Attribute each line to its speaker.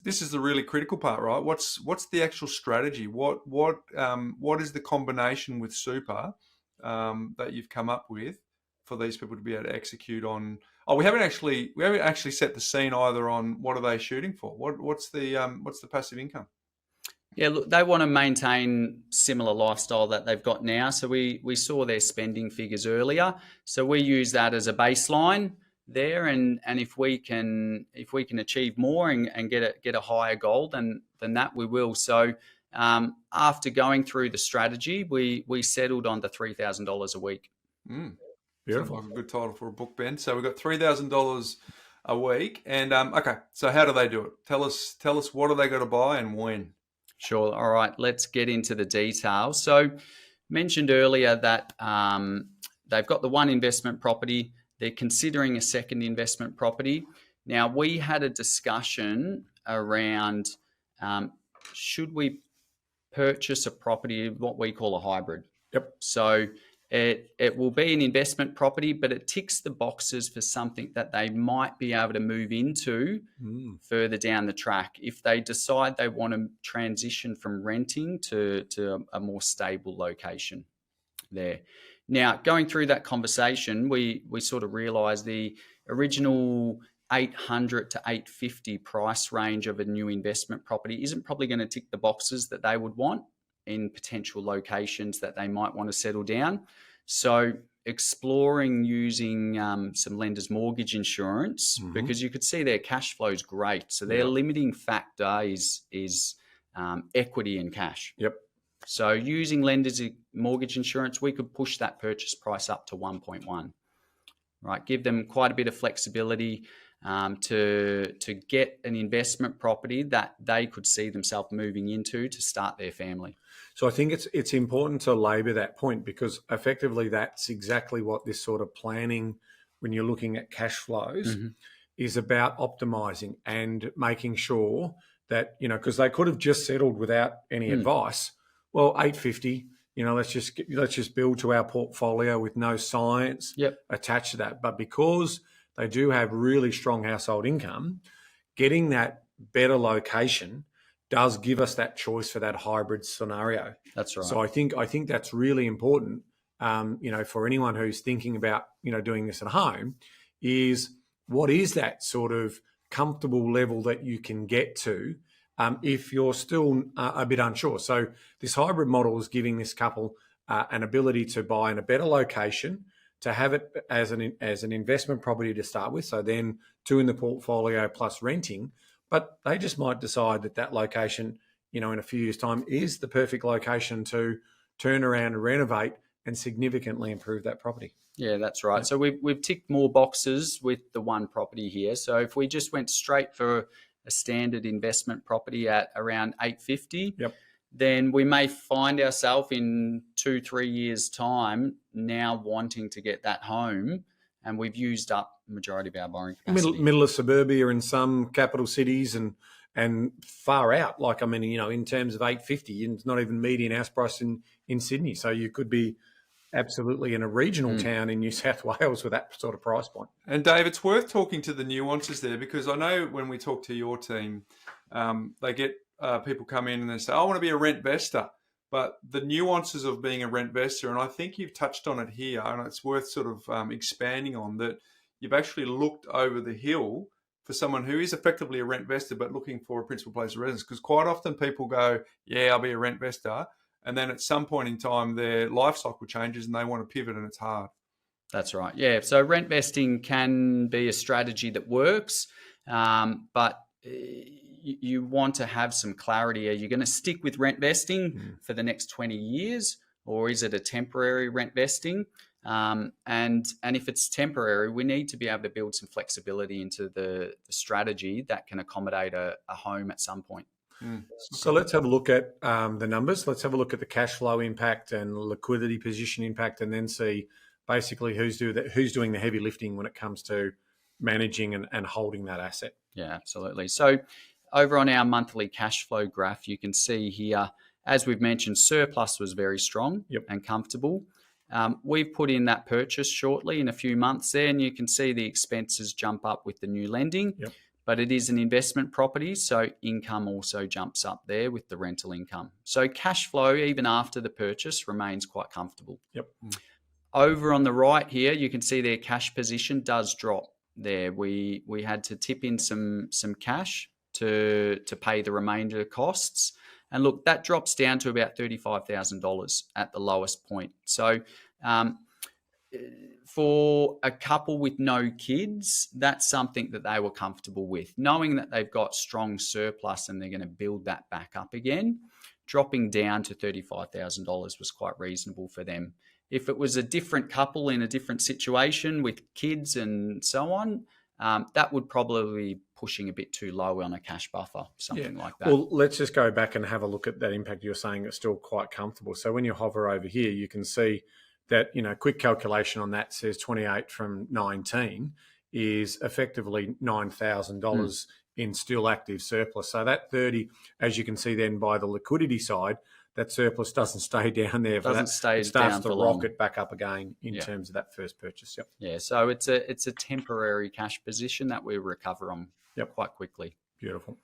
Speaker 1: This is the really critical part, right? What's the actual strategy? What is the combination with super that you've come up with for these people to be able to execute on? Oh, we haven't actually set the scene either on what are they shooting for? What's the passive income?
Speaker 2: Yeah, look, they want to maintain similar lifestyle that they've got now. So we saw their spending figures earlier. So we use that as a baseline there, and if we can achieve more and get a higher goal than that, we will. So after going through the strategy, we settled on the $3,000 a week.
Speaker 1: Mm. Sounds
Speaker 3: Beautiful.
Speaker 1: like a good title for a book, Ben. So we've got $3,000 a week, and okay. So how do they do it? Tell us what do they got to buy and when?
Speaker 2: Sure. All right. Let's get into the details. So, mentioned earlier that they've got the one investment property. They're considering a second investment property. Now, we had a discussion around should we purchase a property, what we call a hybrid.
Speaker 3: Yep.
Speaker 2: So it will be an investment property, but it ticks the boxes for something that they might be able to move into further down the track if they decide they want to transition from renting to a more stable location there. Now, going through that conversation, we sort of realised the original 800 to 850 price range of a new investment property isn't probably going to tick the boxes that they would want in potential locations that they might want to settle down. So exploring using some lenders' mortgage insurance, because you could see their cash flow is great. So their limiting factor is equity and cash.
Speaker 3: Yep.
Speaker 2: So using lenders' mortgage insurance, we could push that purchase price up to 1.1, right? Give them quite a bit of flexibility to get an investment property that they could see themselves moving into to start their family.
Speaker 3: So I think it's important to labour that point, because effectively that's exactly what this sort of planning, when you're looking at cash flows, is about optimising and making sure that, because they could have just settled without any advice. Well, 850, let's just build to our portfolio with no science attached to that. But because they do have really strong household income, getting that better location does give us that choice for that hybrid scenario.
Speaker 2: That's right.
Speaker 3: So I think that's really important, for anyone who's thinking about, doing this at home, is what is that sort of comfortable level that you can get to if you're still a bit unsure. So this hybrid model is giving this couple an ability to buy in a better location, to have it as an investment property to start with, so then 2 in the portfolio plus renting. But they just might decide that location, in a few years' time, is the perfect location to turn around and renovate and significantly improve that property.
Speaker 2: Yeah, that's right. So we've ticked more boxes with the one property here. So if we just went straight for a standard investment property at around 850, then we may find ourselves in 2-3 years' time now wanting to get that home, and we've used up the majority of our borrowing capacity.
Speaker 3: Middle of suburbia in some capital cities and far out. Like, in terms of 850, it's not even median house price in Sydney. So you could be absolutely in a regional town in New South Wales with that sort of price point.
Speaker 1: And Dave, it's worth talking to the nuances there, because I know when we talk to your team, they get people come in and they say, I want to be a rentvestor. But the nuances of being a rentvestor, and I think you've touched on it here, and it's worth sort of expanding on that. You've actually looked over the hill for someone who is effectively a rentvestor but looking for a principal place of residence, because quite often people go, yeah, I'll be a rentvestor, and then at some point in time their life cycle changes and they want to pivot, and it's hard.
Speaker 2: That's right. Yeah. So rentvesting can be a strategy that works, but you want to have some clarity. Are you going to stick with rentvesting for the next 20 years, or is it a temporary rentvesting? And if it's temporary, we need to be able to build some flexibility into the strategy that can accommodate a home at some point.
Speaker 3: So let's have a look at the numbers. Let's have a look at the cash flow impact and liquidity position impact, and then see basically who's doing the heavy lifting when it comes to managing and holding that asset.
Speaker 2: Yeah, absolutely. So over on our monthly cash flow graph, you can see here, as we've mentioned, surplus was very strong and comfortable. We've put in that purchase shortly in a few months there, and you can see the expenses jump up with the new lending. but it is an investment property, so income also jumps up there with the rental income. So cash flow, even after the purchase, remains quite comfortable.
Speaker 3: Yep.
Speaker 2: Over on the right here, you can see their cash position does drop there. We had to tip in some cash to pay the remainder costs. And look, that drops down to about $35,000 at the lowest point. So for a couple with no kids, that's something that they were comfortable with. Knowing that they've got strong surplus and they're going to build that back up again, dropping down to $35,000 was quite reasonable for them. If it was a different couple in a different situation with kids and so on, that would probably be pushing a bit too low on a cash buffer, something like that.
Speaker 3: Well, let's just go back and have a look at that impact. You're saying it's still quite comfortable. So when you hover over here, you can see that, quick calculation on that says 28 from 19 is effectively $9,000 in still active surplus. So that 30, as you can see then by the liquidity side, that surplus doesn't stay down there.
Speaker 2: It starts
Speaker 3: to rocket back up again in terms of that first purchase. Yep.
Speaker 2: Yeah, so it's a temporary cash position that we recover on quite quickly.
Speaker 3: Beautiful.